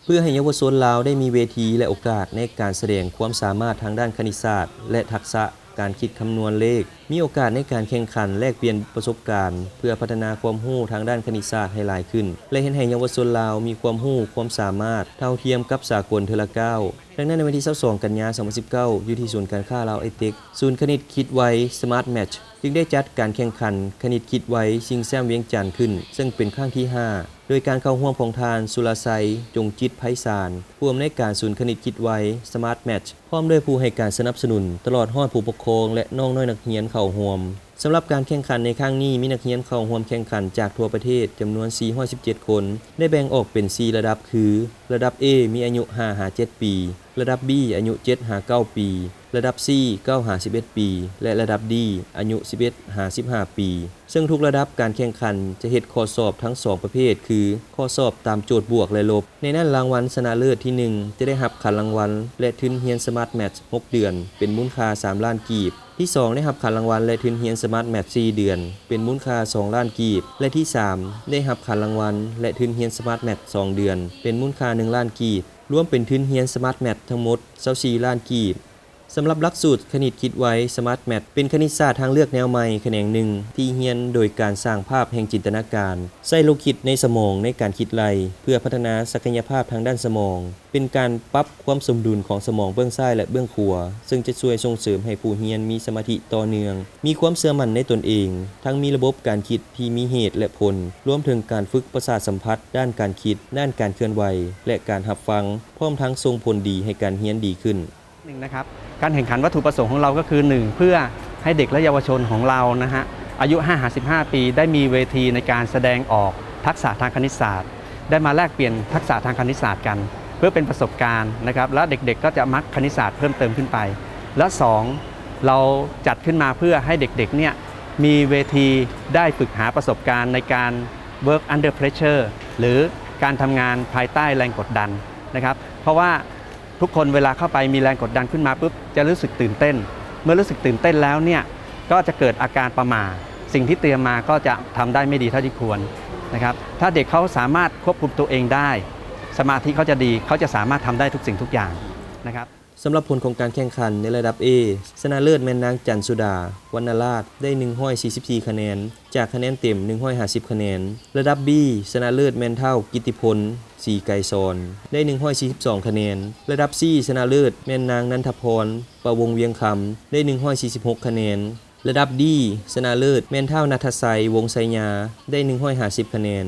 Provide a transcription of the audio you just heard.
เพื่อให้เยาวชนลาวได้มีเวทีและโอกาสในการแสดงความสามารถทางด้านคณิตศาสตร์และทักษะการคิดคำนวณเลขมีโอกาสในการแข่งขันแลกเปลี่ยนประสบการณ์เพื่อพัฒนาความรู้ทางด้านคณิตศาสตร์ให้หลายขึ้นและเห็นให้เยาวชนลาวมีความรู้ความสามารถเท่าเทียมกับสากลเทอละก้าวดังนั้นในวันที่22กันยายน2019อยู่ที่ศูนย์การค้าลาวไอเทคศูนย์คณิตคิดไวสมาร์ทแมทช์จึงได้จัดการแข่งขันคณิตคิดไวชิงแชมป์เวียงจันทร์ขึ้นซึ่งเป็นครั้งที่5โดยการเข้าร่วมของทานสุรชัยจงจิตไพศาลผู้อำนวยการศูนย์คณิตคิดไวสมาร์ทแมทช์พร้อมด้วยผู้ให้การสนับสนุนตลอดฮอดผู้ปกครองและน้องน้อยนักเรียนเข้าร่วมสำหรับการแข่งขันในครั้งนี้มีนักเรียนเข้าร่วมแข่งขันจากทั่วประเทศจำนวน417คนได้แบ่งออกเป็น4ระดับคือระดับ A มีอายุ5-7 ปีระดับ B อายุ7-9 ปีระดับ C 9-11 ปีและระดับ D อายุ11-15 ปีซึ่งทุกระดับการแข่งขันจะเฮ็ดข้อสอบทั้ง2ประเภทคือข้อสอบตามโจทย์บวกและลบในนั้นรางวัลชนะเลิศที่1จะได้รับขันรางวัลและทุนเรียนสมาร์ทแมทช์6เดือนเป็นมูลค่า3ล้านกีบที่2ได้รับขันรางวัลและทุนเรียนสมาร์ทแมทช์4เดือนเป็นมูลค่า2ล้านกีบและที่3ได้รับขันรางวัลและทุนเรียนสมาร์ทแมทช์2เดือนเป็นมูลค่า1ล้านกีบรวมเป็นทุนเรียนสมาร์ทแมทช์ทั้งหมด24ล้านกีบสำหรับหลักสูตรคณิตคิดไวสมาร์ทแมทเป็นคณิตศาสตร์ทางเลือกแนวใหม่แขนงหนึ่งที่เรียนโดยการสร้างภาพแห่งจินตนาการใส่โลกคิดในสมองในการคิดไล่เพื่อพัฒนาศักยภาพทางด้านสมองเป็นการปรับความสมดุลของสมองเบื้องซ้ายและเบื้องขวาซึ่งจะช่วยส่งเสริมให้ผู้เรียนมีสมาธิต่อเนื่องมีความเชื่อมั่นในตนเองทั้งมีระบบการคิดที่มีเหตุและผลรวมถึงการฝึกประสาทสัมผัสด้านการคิดด้านการเคลื่อนไหวและการรับฟังพร้อมทั้งส่งผลดีให้การเรียนดีขึ้นนะครับการแข่งขันวัตถุประสงค์ของเราก็คือ1เพื่อให้เด็กและเยาวชนของเรานะฮะอายุ5-15 ปีได้มีเวทีในการแสดงออกทักษะทางคณิตศาสตร์ได้มาแลกเปลี่ยนทักษะทางคณิตศาสตร์กันเพื่อเป็นประสบการณ์นะครับและเด็กๆก็จะมักคณิตศาสตร์เพิ่มเติมขึ้นไปและ2เราจัดขึ้นมาเพื่อให้เด็กๆเนี่ยมีเวทีได้ฝึกหาประสบการณ์ในการ work under pressure หรือการทำงานภายใต้แรงกดดันนะครับเพราะว่าทุกคนเวลาเข้าไปมีแรงกดดันขึ้นมาปุ๊บจะรู้สึกตื่นเต้นเมื่อรู้สึกตื่นเต้นแล้วเนี่ยก็จะเกิดอาการประหม่าสิ่งที่เตรียมมาก็จะทำได้ไม่ดีเท่าที่ควรนะครับถ้าเด็กเขาสามารถควบคุมตัวเองได้สมาธิเขาจะดีเขาจะสามารถทำได้ทุกสิ่งทุกอย่างนะครับสำหรับผลของการแข่งขันในระดับ A ชนะเลิศแม่นางจันสุดาวรรณราชได้144คะแนนจากคะแนนเต็ม150คะแนนระดับ B ชนะเลิศแม่นเท่ากิตติพลศรีไกรสอนได้142คะแนนระดับ C ชนะเลิศแม่นนางนันทพรประวงเวียงคำได้146คะแนนระดับ D ชนะเลิศแม่นเท่าณัฐชัยวงศ์ไสยาได้150คะแนน